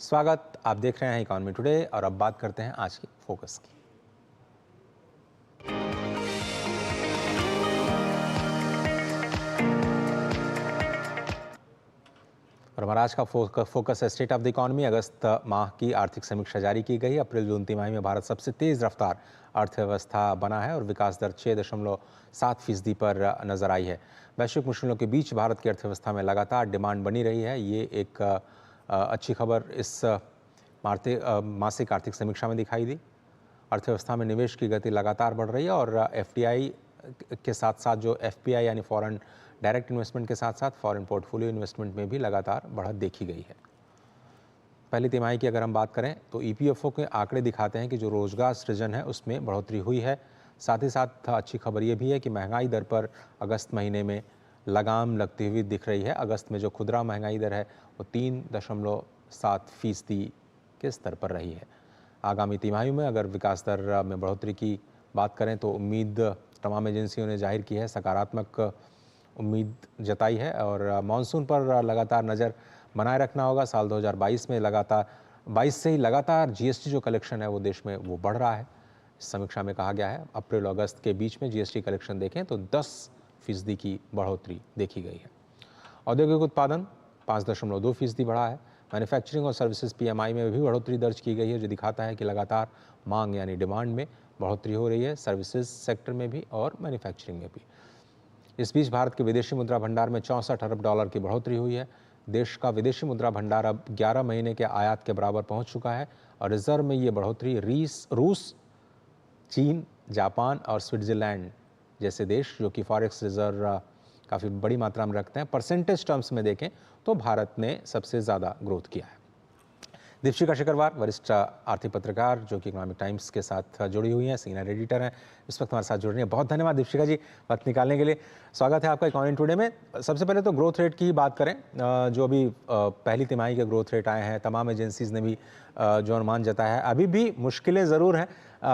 स्वागत। आप देख रहे हैं इकोनॉमी टुडे और अब बात करते हैं आज की फोकस की। और हमारा आज का फोकस है स्टेट ऑफ द इकोनॉमी। अगस्त माह की आर्थिक समीक्षा जारी की गई। अप्रैल जून तिमाही में भारत सबसे तेज रफ्तार अर्थव्यवस्था बना है और विकास दर 6.7% पर नजर आई है। वैश्विक मुश्किलों के बीच भारत की अर्थव्यवस्था में लगातार डिमांड बनी रही है। ये एक अच्छी खबर इस मासिक आर्थिक समीक्षा में दिखाई दी। अर्थव्यवस्था में निवेश की गति लगातार बढ़ रही है और एफडीआई के साथ साथ जो एफपीआई यानी फॉरेन डायरेक्ट इन्वेस्टमेंट के साथ साथ फॉरेन पोर्टफोलियो इन्वेस्टमेंट में भी लगातार बढ़त देखी गई है। पहली तिमाही की अगर हम बात करें तो ईपीएफओ के आंकड़े दिखाते हैं कि जो रोजगार सृजन है उसमें बढ़ोतरी हुई है। साथ ही साथ अच्छी खबर ये भी है कि महंगाई दर पर अगस्त महीने में लगाम लगती हुई दिख रही है। अगस्त में जो खुदरा महंगाई दर है वो 3.7% के स्तर पर रही है। आगामी तिमाही में अगर विकास दर में बढ़ोतरी की बात करें तो उम्मीद तमाम एजेंसियों ने जाहिर की है, सकारात्मक उम्मीद जताई है और मानसून पर लगातार नज़र बनाए रखना होगा। साल 2022 में लगातार 22 से ही लगातार जीएसटी जो कलेक्शन है वो देश में वो बढ़ रहा है। इस समीक्षा में कहा गया है अप्रैल अगस्त के बीच में जीएसटी कलेक्शन देखें तो 10% की बढ़ोतरी देखी गई है। औद्योगिक उत्पादन 5.2% बढ़ा है। मैन्युफैक्चरिंग और सर्विसेज पीएमआई में भी बढ़ोतरी दर्ज की गई है, जो दिखाता है कि लगातार मांग यानी डिमांड में बढ़ोतरी हो रही है, सर्विसेज सेक्टर में भी और मैन्युफैक्चरिंग में भी। इस बीच भारत के विदेशी मुद्रा भंडार में 64 अरब डॉलर की बढ़ोतरी हुई है। देश का विदेशी मुद्रा भंडार अब 11 महीने के आयात के बराबर पहुंच चुका है और रिजर्व में ये बढ़ोतरी रूस, चीन, जापान और स्विट्जरलैंड जैसे देश जो कि फॉरेक्स रिजर्व काफ़ी बड़ी मात्रा में रखते हैं, परसेंटेज टर्म्स में देखें तो भारत ने सबसे ज़्यादा ग्रोथ किया है। दीपशिखा शिकरवार वरिष्ठ आर्थिक पत्रकार जो कि इकोनॉमिक टाइम्स के साथ जुड़ी हुई हैं, सीनियर एडिटर हैं, इस वक्त हमारे साथ जुड़ रही हैं। बहुत धन्यवाद दीपशिखा जी वक्त निकालने के लिए। स्वागत है आपका इकोनॉमी टुडे में। सबसे पहले तो ग्रोथ रेट की ही बात करें। जो अभी पहली तिमाही के ग्रोथ रेट आए हैं, तमाम एजेंसीज ने भी जो अनुमान जताया है, अभी भी मुश्किलें ज़रूर हैं,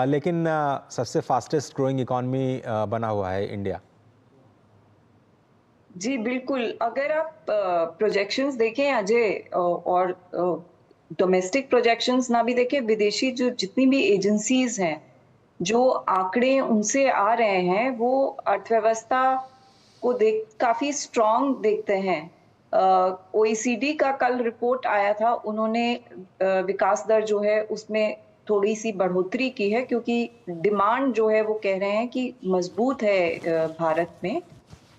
लेकिन सबसे फास्टेस्ट ग्रोइंग इकॉनमी बना हुआ है इंडिया। जी बिल्कुल। अगर आप प्रोजेक्शंस देखें अजय, और डोमेस्टिक प्रोजेक्शंस ना भी देखें, विदेशी जो जितनी भी एजेंसीज हैं, जो आंकड़े उनसे आ रहे हैं वो अर्थव्यवस्था को देख काफी स्ट्रांग देखते हैं। ओईसीडी का कल रिपोर्ट आया था, उन्होंने विकास दर जो है उसमें थोड़ी सी बढ़ोतरी की है, क्योंकि डिमांड जो है वो कह रहे हैं कि मजबूत है भारत में।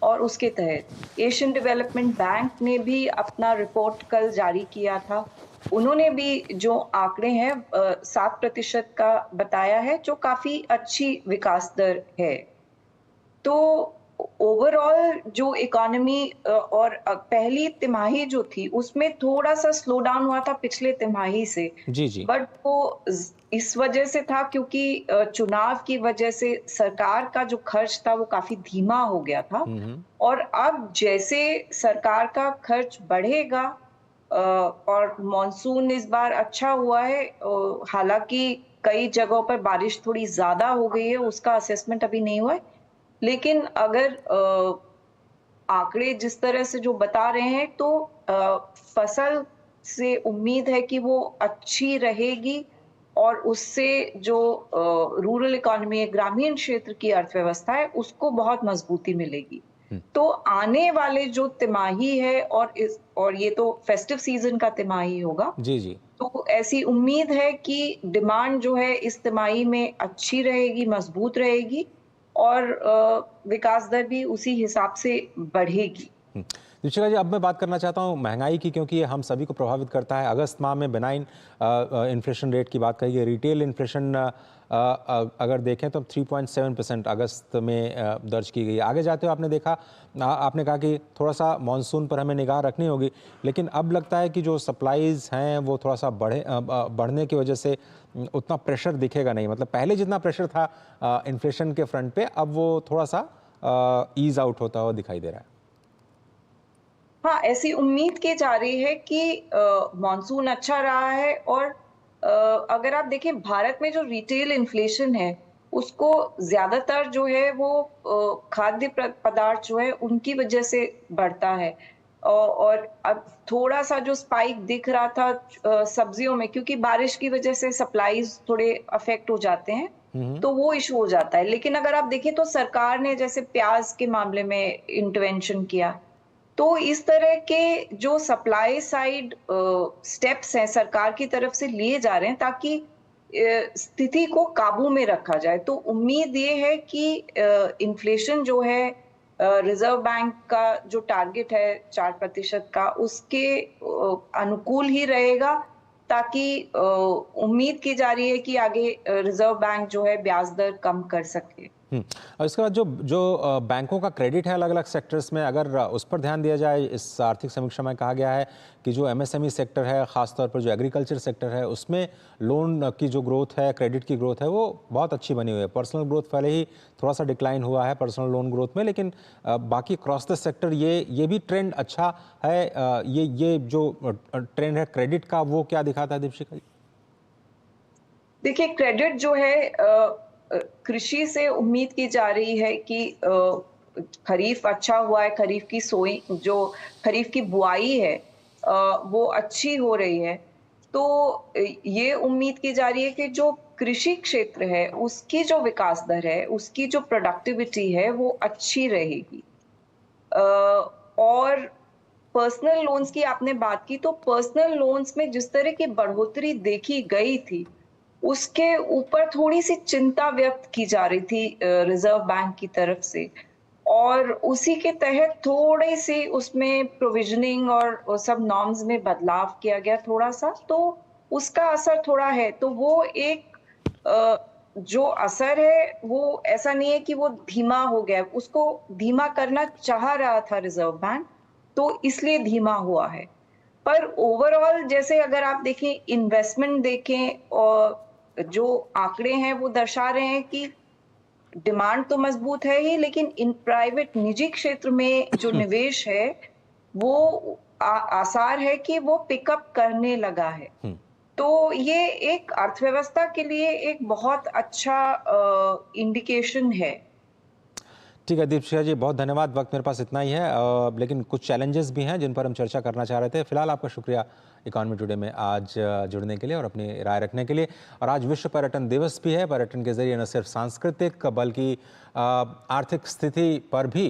और उसके तहत एशियन डेवलपमेंट बैंक ने भी अपना रिपोर्ट कल जारी किया था। उन्होंने भी जो आंकड़े हैं 7% का बताया है, जो काफी अच्छी विकास दर है। तो ओवरऑल जो इकोनॉमी और पहली तिमाही जो थी उसमें थोड़ा सा स्लो डाउन हुआ था पिछले तिमाही से, जी जी। बट वो इस वजह से था क्योंकि चुनाव की वजह से सरकार का जो खर्च था वो काफी धीमा हो गया था। हम्म। और अब जैसे सरकार का खर्च बढ़ेगा, और मॉनसून इस बार अच्छा हुआ है, हालांकि कई जगहों पर बारिश थोड़ी ज्यादा हो गई है, उसका असेसमेंट अभी नहीं हुआ है, लेकिन अगर आंकड़े जिस तरह से जो बता रहे हैं तो फसल से उम्मीद है कि वो अच्छी रहेगी और उससे जो रूरल इकोनॉमी है, ग्रामीण क्षेत्र की अर्थव्यवस्था है, उसको बहुत मजबूती मिलेगी। तो आने वाले जो तिमाही है, और ये तो फेस्टिव सीजन का तिमाही होगा, जी जी। तो ऐसी उम्मीद है कि डिमांड जो है इस तिमाही में अच्छी रहेगी, मजबूत रहेगी, और विकास दर भी उसी हिसाब से बढ़ेगी। दीपशिखा जी, अब मैं बात करना चाहता हूँ महंगाई की, क्योंकि ये हम सभी को प्रभावित करता है। अगस्त माह में बेनाइन इन्फ्लेशन रेट की बात करिए, रिटेल इन्फ्लेशन अगर देखें तो 3.7% अगस्त में दर्ज की गई। आगे जाते हुए आपने देखा, आपने कहा कि थोड़ा सा मानसून पर हमें निगाह रखनी होगी, लेकिन अब लगता है कि जो सप्लाईज हैं वो थोड़ा सा बढ़ने की वजह से उतना प्रेशर दिखेगा नहीं। मतलब पहले जितना प्रेशर था इन्फ्लेशन के फ्रंट पे, अब वो थोड़ा सा ईज आउट होता हुआ दिखाई दे रहा है। हाँ, ऐसी उम्मीद की जा रही है कि मॉनसून अच्छा रहा है, और अगर आप देखें भारत में जो रिटेल इन्फ्लेशन है उसको ज्यादातर जो है वो खाद्य पदार्थ जो है उनकी वजह से बढ़ता है। और अब थोड़ा सा जो स्पाइक दिख रहा था सब्जियों में, क्योंकि बारिश की वजह से सप्लाईज थोड़े अफेक्ट हो जाते हैं, तो वो इशू हो जाता है। लेकिन अगर आप देखें तो सरकार ने जैसे प्याज के मामले में इंटरवेंशन किया, तो इस तरह के जो सप्लाई साइड स्टेप्स हैं सरकार की तरफ से लिए जा रहे हैं ताकि स्थिति को काबू में रखा जाए। तो उम्मीद ये है कि इन्फ्लेशन जो है रिजर्व बैंक का जो टारगेट है 4% का, उसके अनुकूल ही रहेगा, ताकि उम्मीद की जा रही है कि आगे रिजर्व बैंक जो है ब्याज दर कम कर सके। और इसके बाद जो जो बैंकों का क्रेडिट है अलग अलग सेक्टर्स में, अगर उस पर ध्यान दिया जाए, इस आर्थिक समीक्षा में कहा गया है कि जो एमएसएमई सेक्टर है, ख़ासतौर पर जो एग्रीकल्चर सेक्टर है, उसमें लोन की जो ग्रोथ है, क्रेडिट की ग्रोथ है, वो बहुत अच्छी बनी हुई है। पर्सनल ग्रोथ पहले ही थोड़ा सा डिक्लाइन हुआ है पर्सनल लोन ग्रोथ में, लेकिन बाकी क्रॉस द सेक्टर ये भी ट्रेंड अच्छा है। ये जो ट्रेंड है क्रेडिट का, वो क्या दिखाता है दीपशिखा जी? देखिए, क्रेडिट जो है कृषि से उम्मीद की जा रही है कि खरीफ अच्छा हुआ है, खरीफ की सोई जो खरीफ की बुआई है वो अच्छी हो रही है। तो ये उम्मीद की जा रही है कि जो कृषि क्षेत्र है उसकी जो विकास दर है, उसकी जो प्रोडक्टिविटी है वो अच्छी रहेगी। और पर्सनल लोन्स की आपने बात की, तो पर्सनल लोन्स में जिस तरह की बढ़ोतरी देखी गई थी, उसके ऊपर थोड़ी-सी चिंता व्यक्त की जा रही थी रिज़र्व बैंक की तरफ से, और उसी के तहत थोड़ी-सी उसमें प्रोविज़निंग और वो सब नॉर्म्स में बदलाव किया गया थोड़ा-सा, तो उसका असर थोड़ा है। तो वो एक जो असर है, वो ऐसा नहीं है कि वो धीमा हो गया है, उसको धीमा करना चाह रहा था रिज़र्व बैंक, तो इसलिए धीमा हुआ है। पर ओवरऑल जैसे अगर आप देखें, इन्वेस्टमेंट देखें, और जो आंकड़े हैं वो दर्शा रहे हैं कि डिमांड तो मजबूत है ही, लेकिन इन प्राइवेट निजी क्षेत्र में जो निवेश है वो आसार है कि वो पिकअप करने लगा है। तो ये एक अर्थव्यवस्था के लिए एक बहुत अच्छा इंडिकेशन है। ठीक है दीपशिखा जी, बहुत धन्यवाद। वक्त मेरे पास इतना ही है, लेकिन कुछ चैलेंजेस भी हैं जिन पर हम चर्चा करना चाह रहे थे। फिलहाल आपका शुक्रिया इकॉनमी टुडे में आज जुड़ने के लिए और अपनी राय रखने के लिए। और आज विश्व पर्यटन दिवस भी है। पर्यटन के जरिए न सिर्फ सांस्कृतिक बल्कि आर्थिक स्थिति पर भी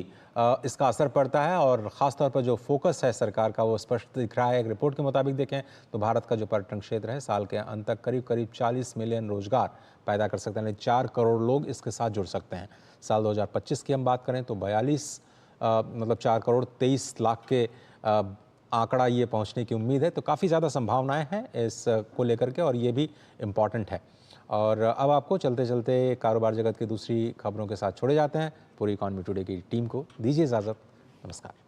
इसका असर पड़ता है, और ख़ासतौर पर जो फोकस है सरकार का वो स्पष्ट दिख रहा है। एक रिपोर्ट के मुताबिक देखें तो भारत का जो पर्यटन क्षेत्र है साल के अंत तक करीब करीब 40 मिलियन रोजगार पैदा कर सकते हैं, यानी 4 करोड़ लोग इसके साथ जुड़ सकते हैं। साल 2025 की हम बात करें तो 4 करोड़ 23 लाख के आंकड़ा ये पहुंचने की उम्मीद है। तो काफ़ी ज़्यादा संभावनाएं हैं इस को लेकर के, और ये भी इम्पॉर्टेंट है। और अब आपको चलते चलते कारोबार जगत की दूसरी खबरों के साथ छोड़े जाते हैं। पूरी इकॉनमी टुडे की टीम को दीजिए इजाज़त। नमस्कार।